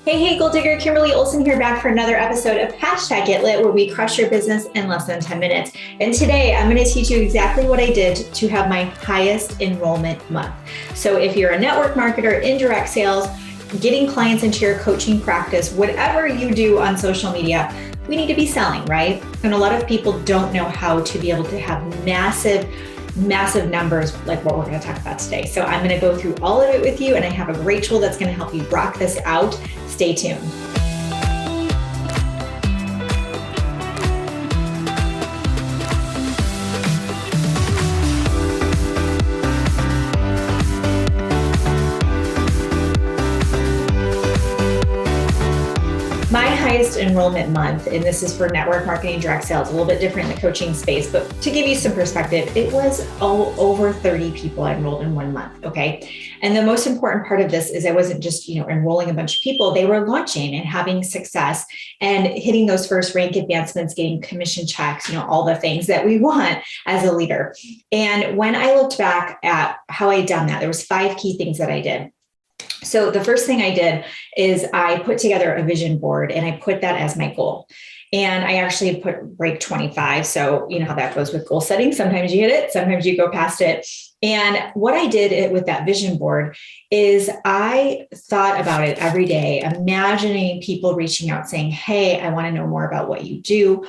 Hey, Gold Digger, Kimberly Olson here, back for another episode of Get Lit, where we crush your business in less than 10 minutes. And today I'm going to teach you exactly what I did to have my highest enrollment month. So if you're a network marketer, indirect sales, getting clients into your coaching practice, whatever you do on social media, we need to be selling, right? And a lot of people don't know how to be able to have massive numbers like what we're going to talk about today. So I'm going to go through all of it with you, and I have a great tool that's going to help you rock this out. Stay tuned. My highest enrollment month, and this is for network marketing, direct sales, a little bit different in the coaching space, but to give you some perspective, it was over 30 people I enrolled in 1 month, okay? And the most important part of this is I wasn't just, enrolling a bunch of people, they were launching and having success and hitting those first rank advancements, getting commission checks, all the things that we want as a leader. And when I looked back at how I'd done that, there was 5 key things that I did. So the first thing I did is I put together a vision board, and I put that as my goal. And I actually put break 25. So you know how that goes with goal setting. Sometimes you hit it, sometimes you go past it. And what I did with that vision board is I thought about it every day, imagining people reaching out saying, hey, I want to know more about what you do.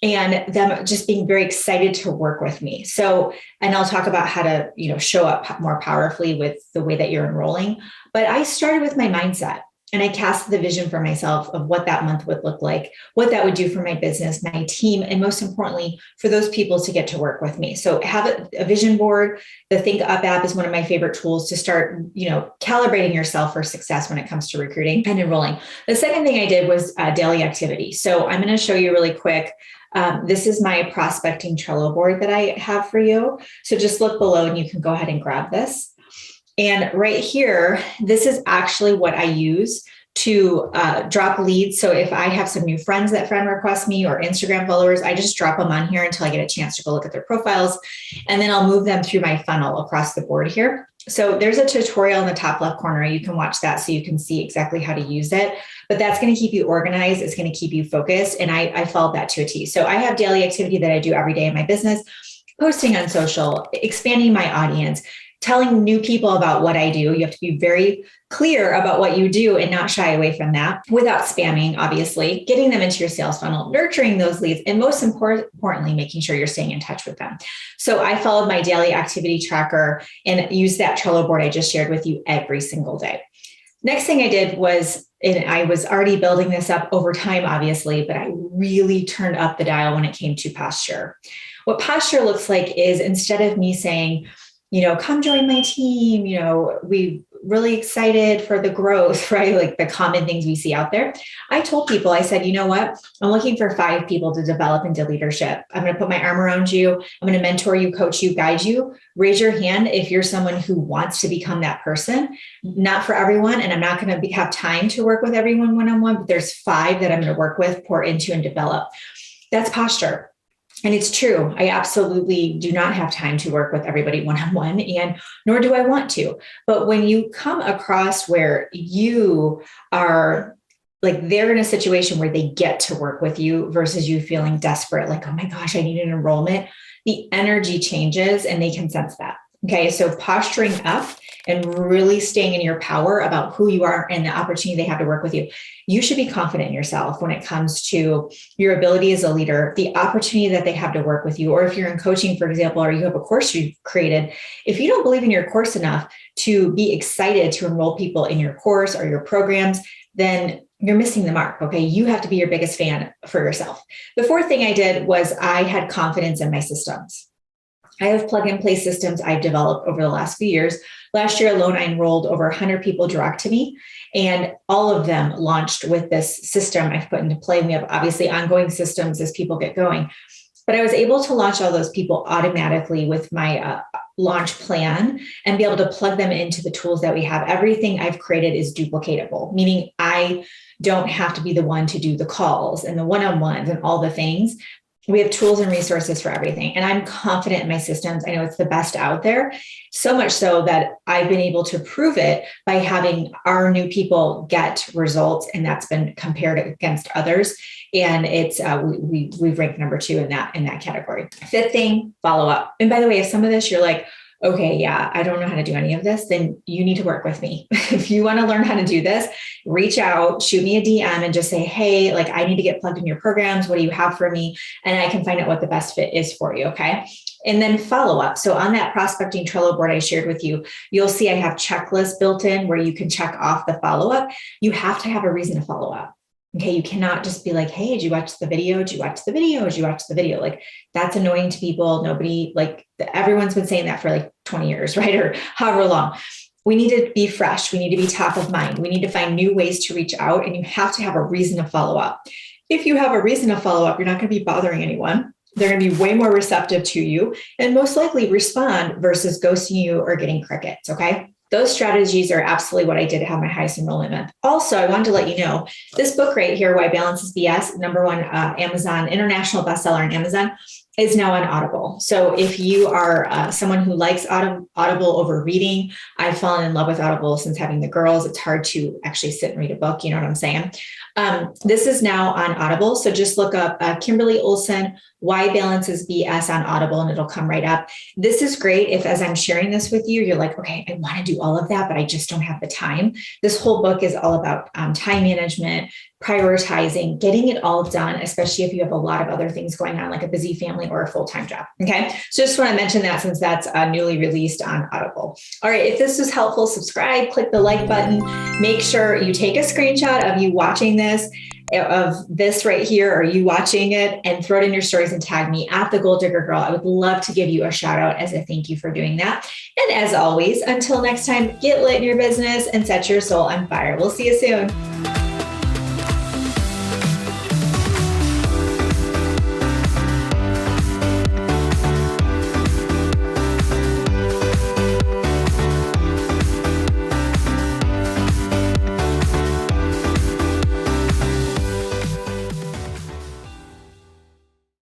And them just being very excited to work with me. So, and I'll talk about how to, show up more powerfully with the way that you're enrolling. But I started with my mindset, and I cast the vision for myself of what that month would look like, what that would do for my business, my team, and most importantly, for those people to get to work with me. So have a vision board. The Think Up app is one of my favorite tools to start, calibrating yourself for success when it comes to recruiting and enrolling. The second thing I did was daily activity. So I'm going to show you really quick. This is my prospecting Trello board that I have for you. So just look below and you can go ahead and grab this. And right here, this is actually what I use to drop leads. So if I have some new friends that friend request me or Instagram followers, I just drop them on here until I get a chance to go look at their profiles. And then I'll move them through my funnel across the board here. So there's a tutorial in the top left corner. You can watch that so you can see exactly how to use it. But that's going to keep you organized. It's going to keep you focused. And I followed that to a T. So I have daily activity that I do every day in my business, posting on social, expanding my audience, telling new people about what I do. You have to be very clear about what you do and not shy away from that without spamming, obviously, getting them into your sales funnel, nurturing those leads, and most importantly, making sure you're staying in touch with them. So I followed my daily activity tracker and used that Trello board I just shared with you every single day. Next thing I did was, and I was already building this up over time, obviously, but I really turned up the dial when it came to posture. What posture looks like is, instead of me saying, come join my team, we really excited for the growth, right? Like the common things we see out there. I told people, I said, you know what? I'm looking for 5 people to develop into leadership. I'm going to put my arm around you. I'm going to mentor you, coach you, guide you. Raise your hand if you're someone who wants to become that person. Not for everyone. And I'm not going to have time to work with everyone one-on-one, but there's 5 that I'm going to work with, pour into, and develop. That's posture. And it's true. I absolutely do not have time to work with everybody one-on-one, and nor do I want to. But when you come across where you are like, they're in a situation where they get to work with you versus you feeling desperate, like, oh my gosh, I need an enrollment, the energy changes and they can sense that. Okay. So posturing up and really staying in your power about who you are and the opportunity they have to work with you. You should be confident in yourself when it comes to your ability as a leader, the opportunity that they have to work with you. Or if you're in coaching, for example, or you have a course you've created, if you don't believe in your course enough to be excited to enroll people in your course or your programs, then you're missing the mark. Okay. You have to be your biggest fan for yourself. The fourth thing I did was I had confidence in my systems. I have plug and play systems I've developed over the last few years. Last year alone, I enrolled over 100 people direct to me, and all of them launched with this system I've put into play. We have obviously ongoing systems as people get going, but I was able to launch all those people automatically with my launch plan and be able to plug them into the tools that we have. Everything I've created is duplicatable, meaning I don't have to be the one to do the calls and the one-on-ones and all the things. We have tools and resources for everything. And I'm confident in my systems. I know it's the best out there, so much so that I've been able to prove it by having our new people get results. And that's been compared against others. And it's we've ranked number 2 in that category. 5th thing, follow up. And by the way, if some of this you're like, okay, yeah, I don't know how to do any of this, then you need to work with me. If you want to learn how to do this, reach out, shoot me a DM and just say, hey, like I need to get plugged in your programs. What do you have for me? And I can find out what the best fit is for you. Okay. And then follow up. So on that prospecting Trello board I shared with you, you'll see I have checklists built in where you can check off the follow up. You have to have a reason to follow up. Okay. You cannot just be like, hey, did you watch the video? Did you watch the video? Did you watch the video? Like that's annoying to people. Nobody, like everyone's been saying that for like 20 years, right? Or however long. We need to be fresh. We need to be top of mind. We need to find new ways to reach out, and you have to have a reason to follow up. If you have a reason to follow up, you're not going to be bothering anyone. They're going to be way more receptive to you and most likely respond versus ghosting you or getting crickets. Okay. Those strategies are absolutely what I did to have my highest enrollment month. Also, I wanted to let you know this book right here, Why Balance is BS, #1 Amazon international bestseller on Amazon, is now on Audible. So if you are someone who likes Audible over reading, I've fallen in love with Audible since having the girls. It's hard to actually sit and read a book. You know what I'm saying? This is now on Audible. So just look up Kimberly Olson, Why Balance is BS on Audible, and it'll come right up. This is great if, as I'm sharing this with you, you're like, okay, I want to do all of that, but I just don't have the time. This whole book is all about time management, prioritizing, getting it all done, especially if you have a lot of other things going on, like a busy family or a full-time job. Okay. So just want to mention that since that's newly released on Audible. All right. If this was helpful, subscribe, click the like button, make sure you take a screenshot of you watching this, of this right here, or you watching it, and throw it in your stories and tag me at the Gold Digger Girl. I would love to give you a shout out as a thank you for doing that. And as always, until next time, get lit in your business and set your soul on fire. We'll see you soon.